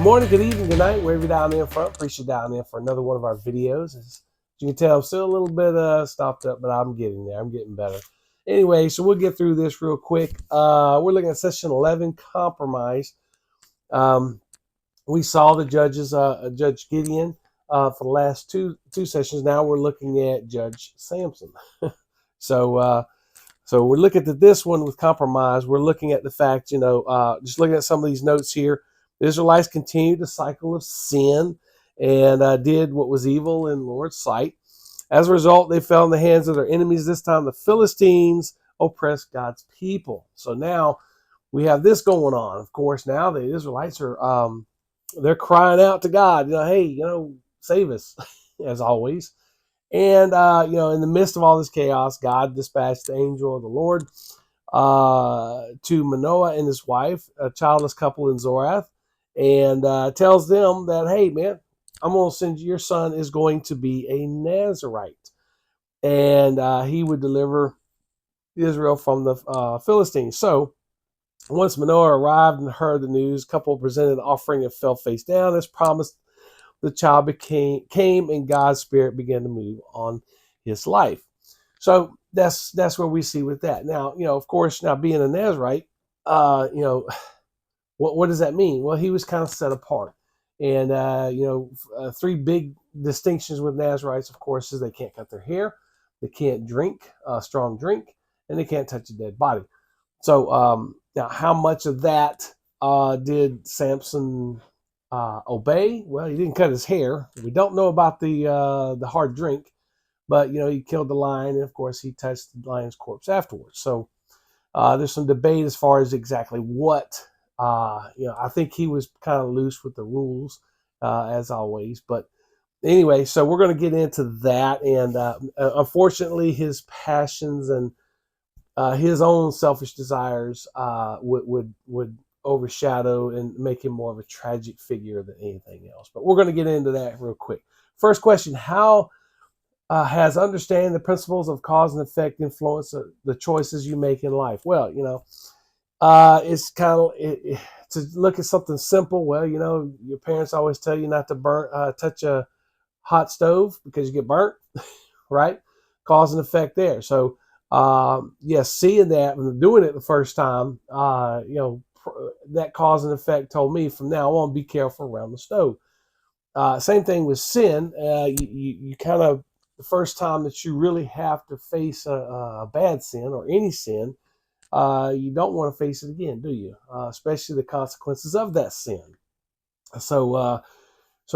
Good morning, good evening, good night, wherever you're down in front. Appreciate you down in for another one of our videos. As you can tell, I'm still a little bit stopped up, but I'm getting there. I'm getting better. Anyway, so we'll get through this real quick. We're looking at session 11, compromise. We saw the judges, Judge Gideon, for the last two sessions. Now we're looking at Judge Samson. So we're looking at this one with compromise. We're looking at the fact, just looking at some of these notes here. The Israelites continued the cycle of sin and did what was evil in the Lord's sight. As a result, they fell in the hands of their enemies. This time, the Philistines oppressed God's people. So now we have this going on. Of course, now the Israelites are they're crying out to God. Hey, save us, as always. And in the midst of all this chaos, God dispatched the angel of the Lord to Manoah and his wife, a childless couple in Zorath, and tells them that, hey, man, I'm going to send you, your son is going to be a Nazarite. And he would deliver Israel from the Philistines. So once Manoah arrived and heard the news, the couple presented an offering and fell face down as promised. The child came and God's spirit began to move on his life. So that's where we see with that. Now, of course, now being a Nazarite, what does that mean? Well, he was kind of set apart. And, three big distinctions with Nazarites, of course, is they can't cut their hair, they can't drink strong drink, and they can't touch a dead body. So now how much of that did Samson obey? Well, he didn't cut his hair. We don't know about the hard drink, but he killed the lion, and of course he touched the lion's corpse afterwards. So there's some debate as far as exactly what. I think he was kind of loose with the rules, as always. But anyway, so we're going to get into that, and unfortunately, his passions and his own selfish desires would overshadow and make him more of a tragic figure than anything else. But we're going to get into that real quick. First question: how has understanding the principles of cause and effect influence the choices you make in life? Well, it's kind of to look at something simple. Well, your parents always tell you not to touch a hot stove because you get burnt, right? Cause and effect there. So, yes, seeing that and doing it the first time, that cause and effect told me from now on, be careful around the stove. Same thing with sin. You kind of, the first time that you really have to face a bad sin or any sin, you don't want to face it again, do you? Especially the consequences of that sin. So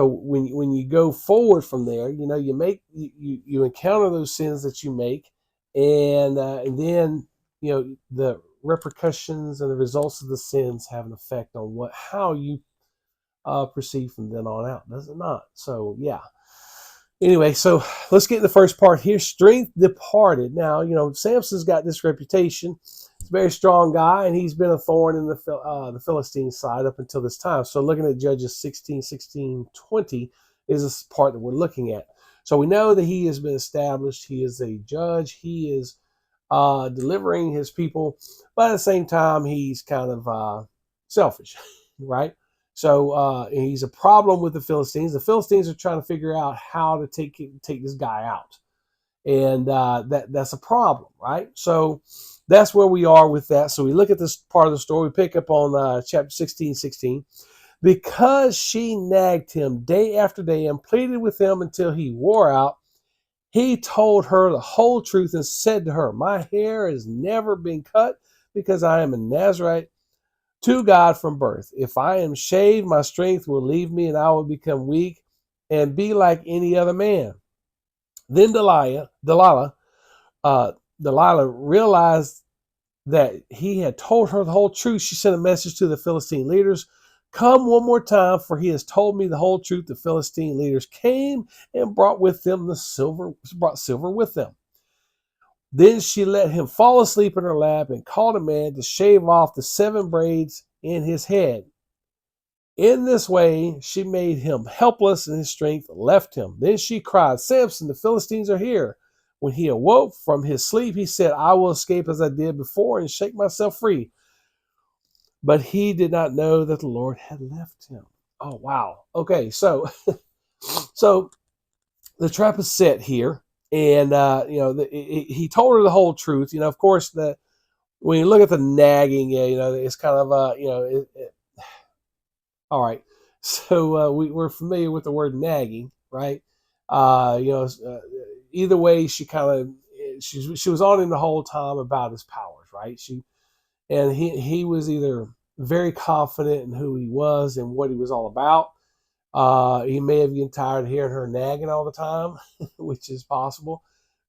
when you go forward from there, you encounter those sins that you make, and then the repercussions and the results of the sins have an effect on how you proceed from then on out, does it not? So yeah. Anyway, so let's get in the first part here. Strength departed. Now, Samson's got this reputation. He's a very strong guy, and he's been a thorn in the Philistine side up until this time. So looking at Judges 16, 16, 20 is this part that we're looking at. So we know that he has been established. He is a judge. He is delivering his people, but at the same time, he's kind of selfish, right? So he's a problem with the Philistines. The Philistines are trying to figure out how to take this guy out, and that's a problem, right? So that's where we are with that. So we look at this part of the story. We pick up on chapter 16:16. Because she nagged him day after day and pleaded with him until he wore out, he told her the whole truth and said to her, "My hair has never been cut because I am a Nazarite to God from birth. If I am shaved, my strength will leave me and I will become weak and be like any other man." Then Delilah realized that he had told her the whole truth. She sent a message to the Philistine leaders: "Come one more time, for he has told me the whole truth." The Philistine leaders came and brought silver with them. Then she let him fall asleep in her lap and called a man to shave off the 7 braids in his head. In this way, she made him helpless and his strength left him. Then she cried, "Samson, the Philistines are here." When he awoke from his sleep, he said, "I will escape as I did before and shake myself free." But he did not know that the Lord had left him. Oh wow. Okay, so so the trap is set here, and he told her the whole truth. Of course, when you look at the nagging, it's kind of all right. So we're familiar with the word nagging, right? Uh, you know, uh, Either way, she was on him the whole time about his powers, right? He was either very confident in who he was and what he was all about. He may have been tired of hearing her nagging all the time, which is possible.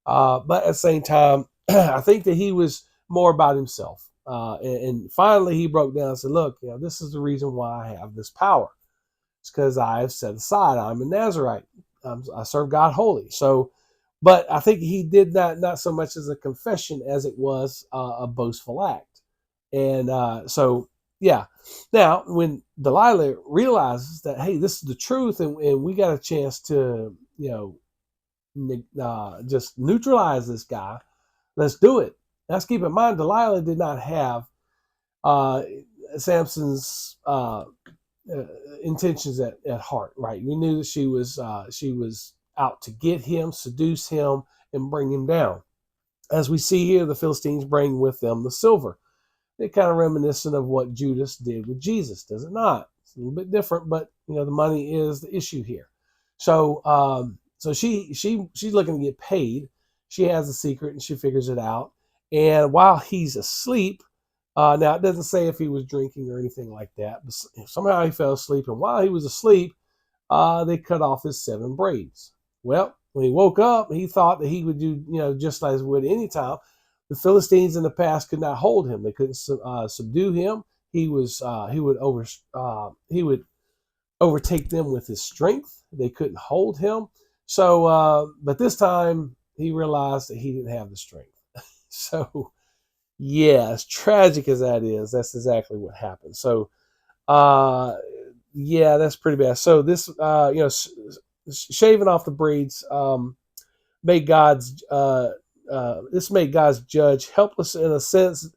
But at the same time, I think that he was more about himself. And finally, he broke down and said, "Look, this is the reason why I have this power. It's because I have set aside. I'm a Nazarite. I serve God holy." So, but I think he did not so much as a confession as it was a boastful act. And so, yeah. Now, when Delilah realizes that, hey, this is the truth, and we got a chance to, just neutralize this guy, let's do it. Let's keep in mind, Delilah did not have uh, Samson's intentions at heart, right? We knew that she was out to get him, seduce him, and bring him down. As we see here, the Philistines bring with them the silver. They're kind of reminiscent of what Judas did with Jesus, does it not? It's a little bit different, but the money is the issue here. So she's looking to get paid. She has a secret and she figures it out. And while he's asleep, now it doesn't say if he was drinking or anything like that, but somehow he fell asleep. And while he was asleep, they cut off his 7 braids. Well, when he woke up, he thought that he would do, just as would any time. The Philistines in the past could not hold him; they couldn't subdue him. He would overtake them with his strength. They couldn't hold him. So, but this time he realized that he didn't have the strength. So, yeah, as tragic as that is, that's exactly what happened. So, uh, yeah, that's pretty bad. So this, shaving off the braids made God's judge helpless in a sense.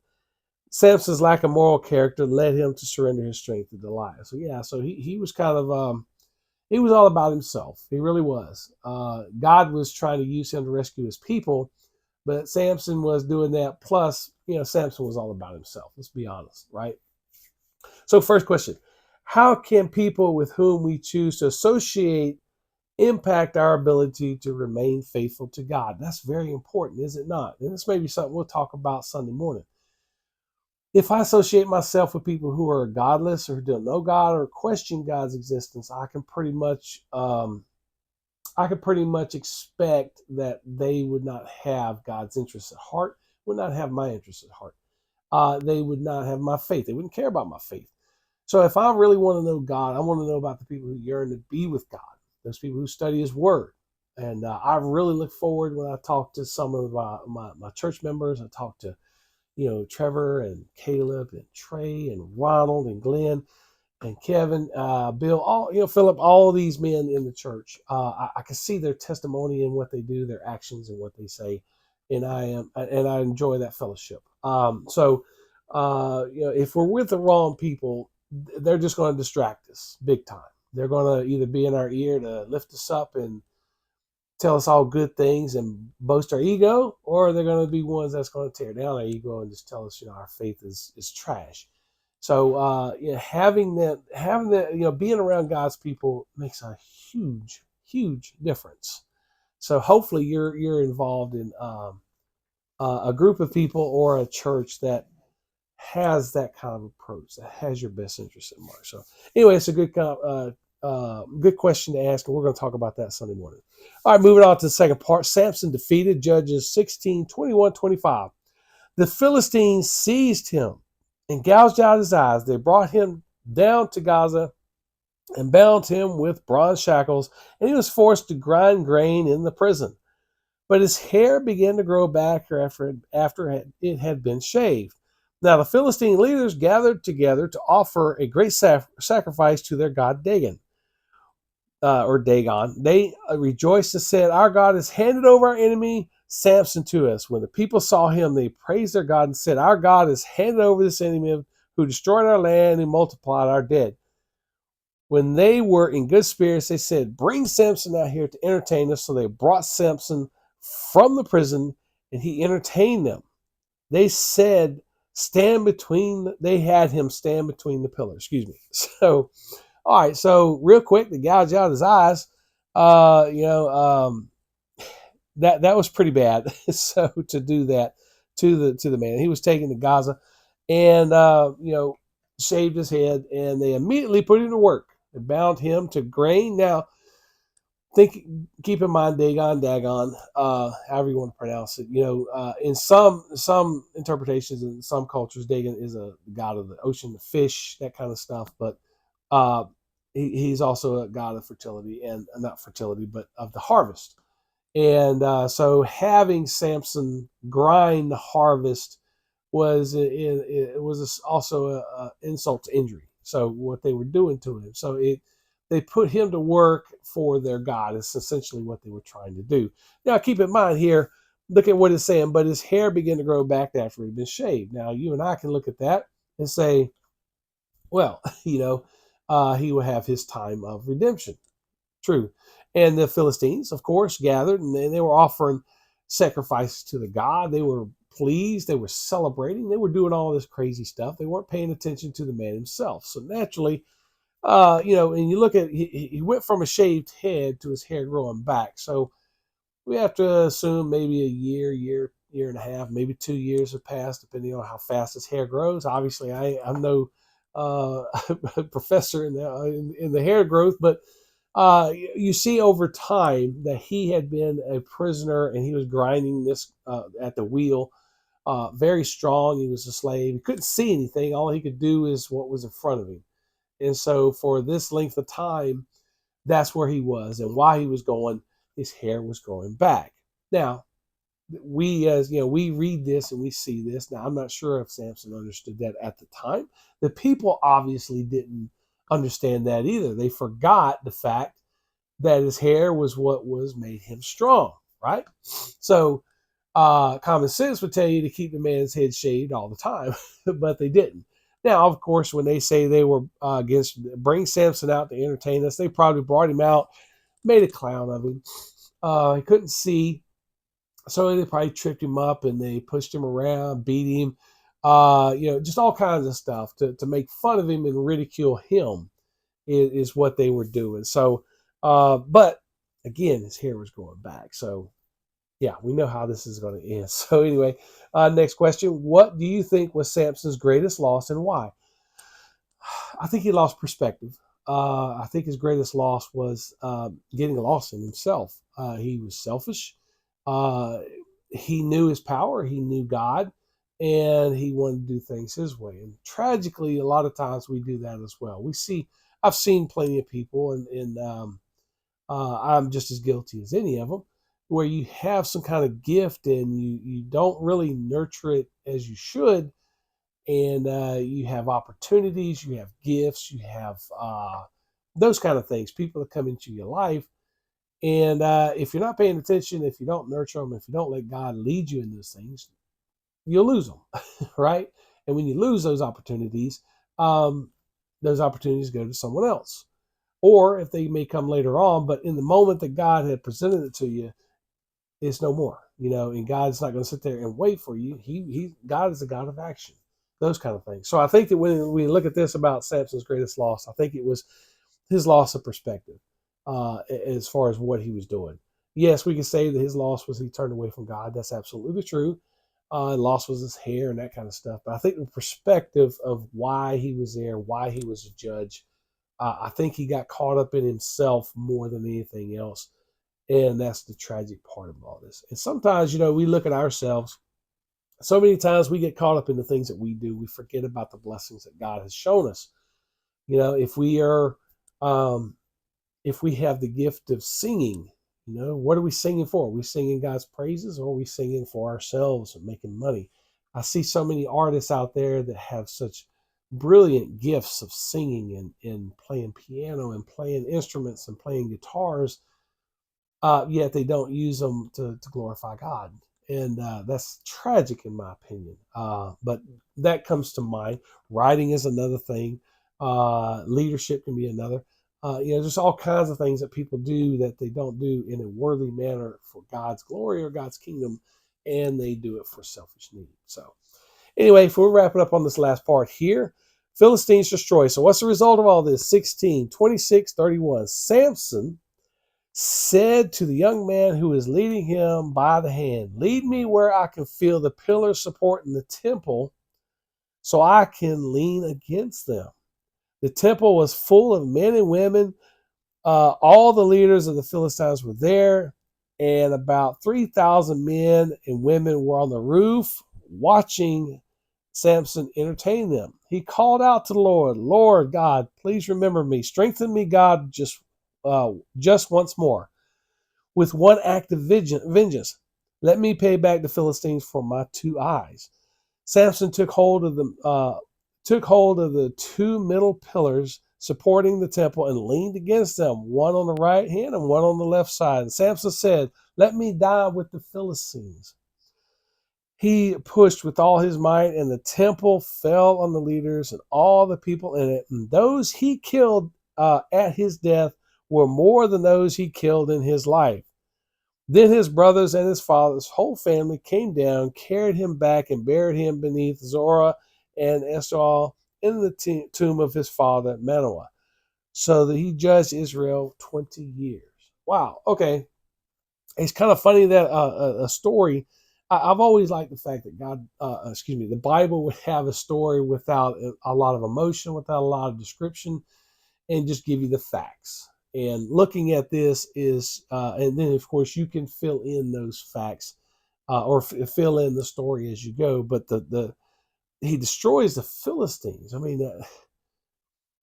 Samson's lack of moral character led him to surrender his strength to Delilah. So yeah, so he was kind of he was all about himself. He really was. God was trying to use him to rescue his people, but Samson was doing that. Plus, Samson was all about himself. Let's be honest, right? So first question: how can people with whom we choose to associate impact our ability to remain faithful to God? That's very important, is it not? And this may be something we'll talk about Sunday morning. If I associate myself with people who are godless or who don't know God or question God's existence, I can pretty much expect that they would not have God's interests at heart, would not have my interests at heart. They would not have my faith. They wouldn't care about my faith. So if I really want to know God, I want to know about the people who yearn to be with God, those people who study His Word. And I really look forward when I talk to some of my church members. I talk to Trevor and Caleb and Trey and Ronald and Glenn and Kevin, Bill, Philip, all these men in the church. I can see their testimony and what they do, their actions and what they say, and I enjoy that fellowship. If we're with the wrong people, they're just going to distract us big time. They're going to either be in our ear to lift us up and tell us all good things and boast our ego, or they're going to be ones that's going to tear down our ego and just tell us, our faith is trash. So, being around God's people makes a huge, huge difference. So hopefully you're involved in a group of people or a church that has that kind of approach, that has your best interest in mind. So anyway, it's a good question to ask, and we're going to talk about that Sunday morning. All right, moving on to the second part. Samson defeated, Judges 16, 21, 25. The Philistines seized him and gouged out his eyes. They brought him down to Gaza and bound him with bronze shackles, and he was forced to grind grain in the prison. But his hair began to grow back after it had been shaved. Now the Philistine leaders gathered together to offer a great sacrifice to their god Dagon. Dagon. They rejoiced and said, "Our God has handed over our enemy Samson to us." When the people saw him, they praised their God and said, "Our God has handed over this enemy who destroyed our land and multiplied our dead." When they were in good spirits, they said, "Bring Samson out here to entertain us." So they brought Samson from the prison, and he entertained them. They said, they had him stand between the pillars. Excuse me. So, all right. So, real quick, to gouge out his eyes, uh, you know, um, that was pretty bad. So to do that to the man, he was taken to Gaza, and shaved his head, and they immediately put him to work. They bound him to grain. Now, think, keep in mind, Dagon, however you want to pronounce it. In some interpretations, in some cultures, Dagon is a god of the ocean, the fish, that kind of stuff. But uh, he's also a god of fertility, and not fertility, but of the harvest. And so having Samson grind the harvest was also a insult to injury. So what they were doing to him, they put him to work for their God. It's essentially what they were trying to do. Now keep in mind here, look at what it's saying. But his hair began to grow back after he'd been shaved. Now you and I can look at that and say, well, he will have his time of redemption. True. And the Philistines, of course, gathered, and they were offering sacrifices to the god. They were pleased. They were celebrating. They were doing all this crazy stuff. They weren't paying attention to the man himself. So naturally, and you look at, he went from a shaved head to his hair growing back. So we have to assume maybe a year and a half, maybe 2 years have passed, depending on how fast his hair grows. Obviously, I'm no uh, professor in the hair growth, but you see over time that he had been a prisoner, and he was grinding this at the wheel, very strong. He was a slave. He couldn't see anything. All he could do is what was in front of him. And so for this length of time, that's where he was. And while he was going, his hair was growing back. Now, we read this and we see this. Now, I'm not sure if Samson understood that at the time. The people obviously didn't understand that either. They forgot the fact that his hair was what was made him strong, right? So common sense would tell you to keep the man's head shaved all the time, but they didn't. Now, of course, when they say they were against bring Samson out to entertain us, they probably brought him out, made a clown of him. He couldn't see, so they probably tripped him up and they pushed him around, beat him, just all kinds of stuff to make fun of him and ridicule him is what they were doing. So, but again, his hair was growing back. So, yeah, we know how this is going to end. So, anyway, next question. What do you think was Samson's greatest loss and why? I think he lost perspective. I think his greatest loss was getting lost in himself. He was selfish. Uh, he knew his power. He knew God, and he wanted to do things his way. And tragically, a lot of times we do that as well. I've seen plenty of people, and I'm just as guilty as any of them, where you have some kind of gift and you don't really nurture it as you should, and you have opportunities, you have gifts, you have those kind of things, people that come into your life. And if you're not paying attention, if you don't nurture them, if you don't let God lead you in those things, you'll lose them, right? And when you lose um, those opportunities go to someone else. Or if they may come later on, but in the moment that God had presented it to you, it's no more. And God's not going to sit there and wait for you. God is a God of action, those kind of things. So I think that when we look at this about Samson's greatest loss, I think it was his loss of perspective as far as what he was doing. Yes, we can say that his loss was he turned away from God. That's absolutely true. Loss was his hair and that kind of stuff. But I think the perspective of why he was there, why he was a judge, I think he got caught up in himself more than anything else. And that's the tragic part of all this. And sometimes, we look at ourselves. So many times we get caught up in the things that we do. We forget about the blessings that God has shown us. If we are, if we have the gift of singing, what are we singing for? Are we singing God's praises, or are we singing for ourselves and making money? I see so many artists out there that have such brilliant gifts of singing and playing piano and playing instruments and playing guitars, yet they don't use them to glorify God. And that's tragic in my opinion. But that comes to mind. Writing is another thing. Leadership can be another. Just all kinds of things that people do that they don't do in a worthy manner for God's glory or God's kingdom, and they do it for selfish need. So, anyway, if we're wrapping up on this last part here, Philistines destroy. So, what's the result of all this? 16, 26, 31. Samson said to the young man who was leading him by the hand, "Lead me where I can feel the pillars supporting the temple so I can lean against them." The temple was full of men and women. All the leaders of the Philistines were there, and about 3,000 men and women were on the roof watching Samson entertain them. He called out to the Lord, "Lord God, please remember me. Strengthen me, God, just once more, with one act of vengeance. Let me pay back the Philistines for my two eyes." Samson took hold of the two middle pillars supporting the temple and leaned against them, one on the right hand and one on the left side. And Samson said, "Let me die with the Philistines." He pushed with all his might, and the temple fell on the leaders and all the people in it. And those he killed at his death were more than those he killed in his life. Then his brothers and his father's whole family came down, carried him back, and buried him beneath Zorah and Eshtaol in the tomb of his father Manoah, so that he judged Israel 20 years. Wow. Okay. It's kind of funny that a story. I've always liked the fact that the Bible would have a story without a lot of emotion, without a lot of description, and just give you the facts. And looking at this and then of course you can fill in those facts or fill in the story as you go. But the he destroys the Philistines. I mean,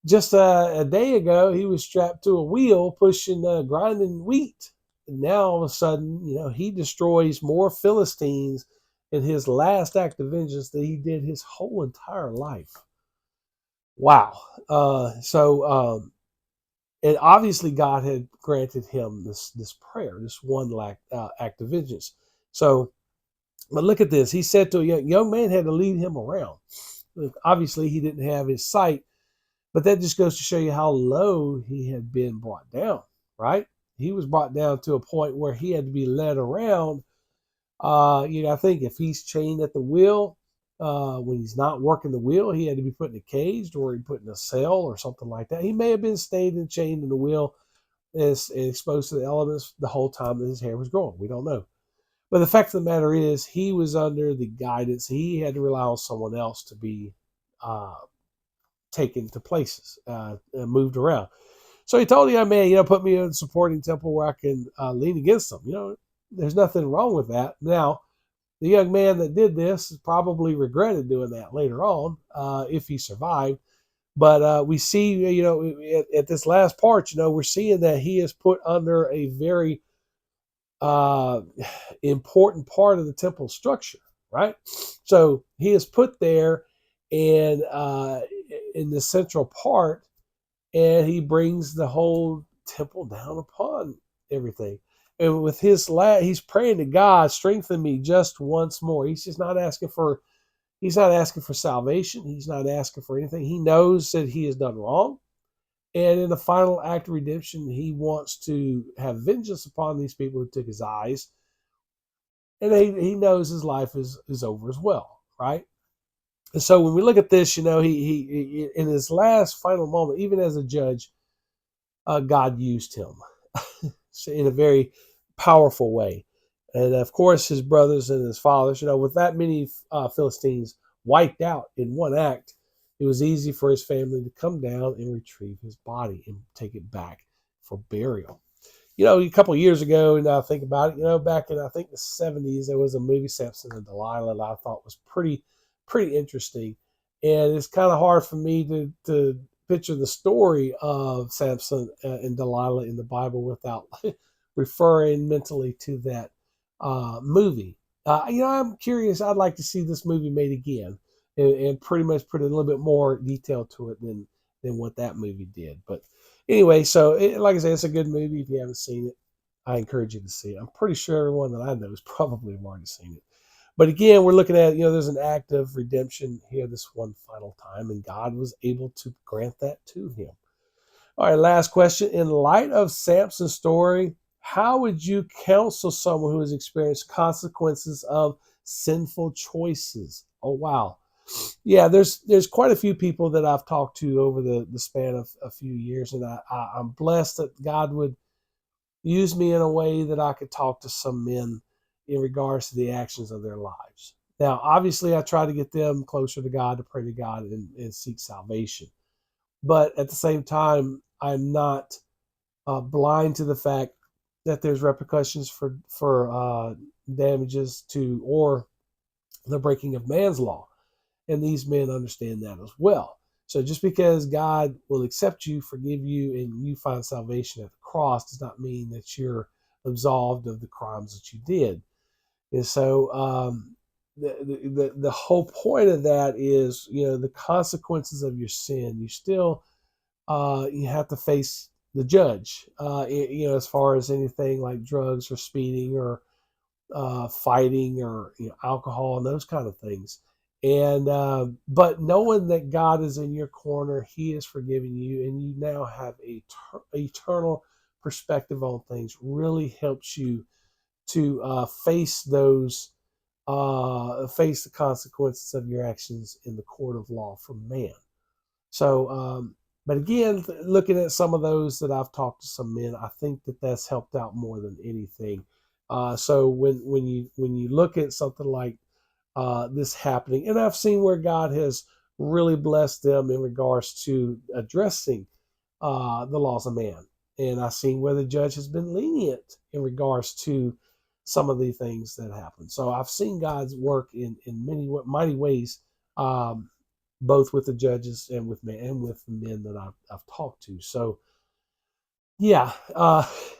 just a day ago he was strapped to a wheel pushing grinding wheat. And now all of a sudden, he destroys more Philistines in his last act of vengeance than he did his whole entire life. Wow. And obviously God had granted him this prayer, this one act of vengeance. So, but look at this. He said to a young man had to lead him around. Obviously, he didn't have his sight, but that just goes to show you how low he had been brought down, right? He was brought down to a point where he had to be led around. I think if he's chained at the wheel, when he's not working the wheel, he had to be put in a cage or he put in a cell or something like that. He may have been stayed and chained in the wheel and exposed to the elements the whole time that his hair was growing. We don't know. But the fact of the matter is, he was under the guidance. He had to rely on someone else to be uh, taken to places, moved around. So he told the young man, put me in a supporting temple where I can lean against them. There's nothing wrong with that. Now, the young man that did this probably regretted doing that later on if he survived. But we see, at this last part, we're seeing that he is put under a very uh, important part of the temple structure, right? So he is put there and in the central part, and he brings the whole temple down upon everything. And with he's praying to God, strengthen me just once more. He's not asking for salvation. He's not asking for anything. He knows that he has done wrong. And in the final act of redemption, he wants to have vengeance upon these people who took his eyes. And he knows his life is over as well, right? And so when we look at this, he in his last final moment, even as a judge, God used him in a very powerful way. And of course, his brothers and his fathers, with that many Philistines wiped out in one act, it was easy for his family to come down and retrieve his body and take it back for burial. A couple of years ago, and I think about it, back in I think the 70s, there was a movie, Samson and Delilah, that I thought was pretty interesting. And it's kind of hard for me to picture the story of Samson and Delilah in the Bible without referring mentally to that movie. I'm curious. I'd like to see this movie made again and pretty much put a little bit more detail to it than what that movie did. But anyway, so like I say, it's a good movie. If you haven't seen it, I encourage you to see it. I'm pretty sure everyone that I know has probably already seen it. But again, we're looking at, there's an act of redemption here this one final time, and God was able to grant that to him. All right, last question. In light of Samson's story, how would you counsel someone who has experienced consequences of sinful choices? Oh, wow. Yeah, there's quite a few people that I've talked to over the span of a few years, and I'm blessed that God would use me in a way that I could talk to some men in regards to the actions of their lives. Now, obviously, I try to get them closer to God, to pray to God, and seek salvation. But at the same time, I'm not blind to the fact that there's repercussions for damages to or the breaking of man's law, and these men understand that as well. So just because God will accept you, forgive you, and you find salvation at the cross does not mean that you're absolved of the crimes that you did. And so the whole point of that is, the consequences of your sin. You have to face the judge. As far as anything like drugs or speeding or fighting or alcohol and those kind of things. And but knowing that God is in your corner, He is forgiving you, and you now have a eternal perspective on things, really helps you to face the consequences of your actions in the court of law from man. So, but again, looking at some of those that I've talked to some men, I think that that's helped out more than anything. So when you look at something like this happening, and I've seen where God has really blessed them in regards to addressing the laws of man, and I've seen where the judge has been lenient in regards to some of the things that happen. So I've seen God's work in many mighty ways. Both with the judges and with me and with the men that I've talked to. So yeah,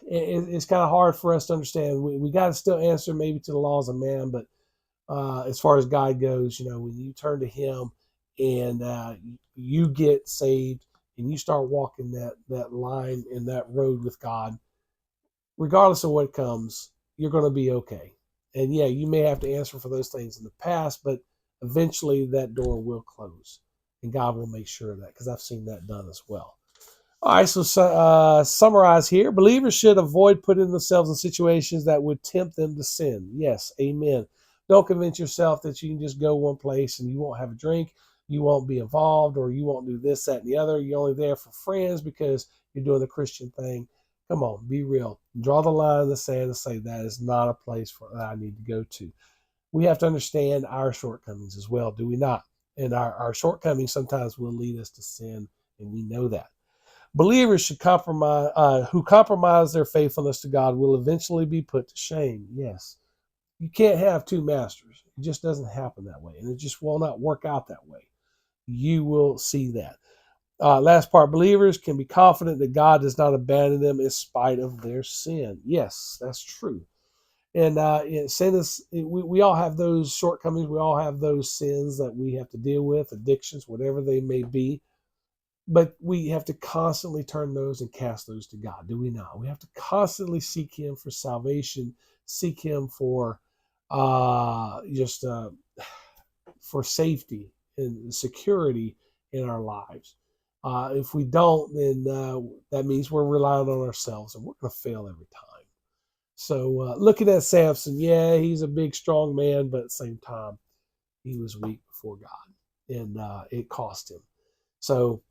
it's kind of hard for us to understand. We got to still answer maybe to the laws of man, but as far as God goes, when you turn to Him and you get saved and you start walking that line and that road with God, regardless of what comes, you're going to be okay. And yeah, you may have to answer for those things in the past, but eventually that door will close, and God will make sure of that, because I've seen that done as well. All right, so summarize here. Believers should avoid putting themselves in situations that would tempt them to sin. Yes, amen. Don't convince yourself that you can just go one place and you won't have a drink, you won't be involved, or you won't do this, that, and the other. You're only there for friends because you're doing the Christian thing. Come on, be real. Draw the line in the sand and say that is not a place that I need to go to. We have to understand our shortcomings as well, do we not? And our shortcomings sometimes will lead us to sin, and we know that. Believers should who compromise their faithfulness to God will eventually be put to shame. Yes. You can't have two masters. It just doesn't happen that way. And it just will not work out that way. You will see that. Last part, believers can be confident that God does not abandon them in spite of their sin. Yes, that's true. And sin is, we all have those shortcomings. We all have those sins that we have to deal with, addictions, whatever they may be. But we have to constantly turn those and cast those to God, do we not? We have to constantly seek Him for salvation, seek Him for just for safety and security in our lives. If we don't, then that means we're relying on ourselves, and we're going to fail every time. So looking at Samson, yeah, he's a big, strong man, but at the same time, he was weak before God, and it cost him. So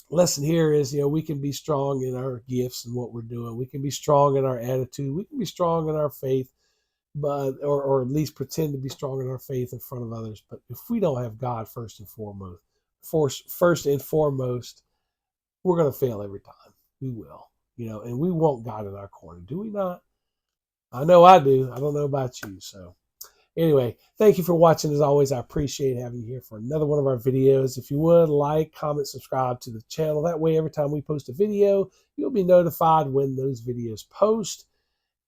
lesson here is, we can be strong in our gifts and what we're doing. We can be strong in our attitude. We can be strong in our faith, but or at least pretend to be strong in our faith in front of others. But if we don't have God first and foremost, we're going to fail every time. We will, and we want God in our corner. Do we not? I know I do. I don't know about you. So anyway, thank you for watching. As always, I appreciate having you here for another one of our videos. If you would, like, comment, subscribe to the channel. That way, every time we post a video, you'll be notified when those videos post,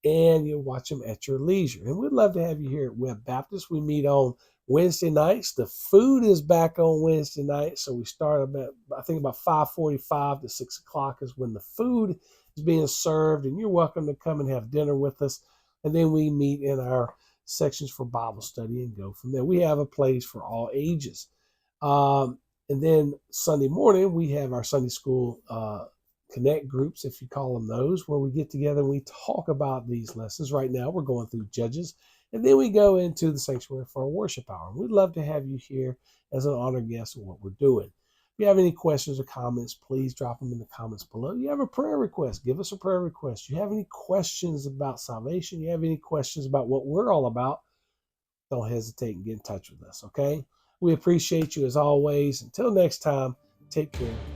and you'll watch them at your leisure. And we'd love to have you here at Webb Baptist. We meet on Wednesday nights. The food is back on Wednesday night, so we start about 5:45 to 6 o'clock is when the food is being served, and you're welcome to come and have dinner with us. And then we meet in our sections for Bible study and go from there. We have a place for all ages. And then Sunday morning, we have our Sunday school connect groups, if you call them those, where we get together and we talk about these lessons. Right now, we're going through Judges, and then we go into the sanctuary for a worship hour. We'd love to have you here as an honored guest of what we're doing. If you have any questions or comments, please drop them in the comments below. You have a prayer request, give us a prayer request. You have any questions about salvation, you have any questions about what we're all about, don't hesitate and get in touch with us, okay? We appreciate you as always. Until next time, take care.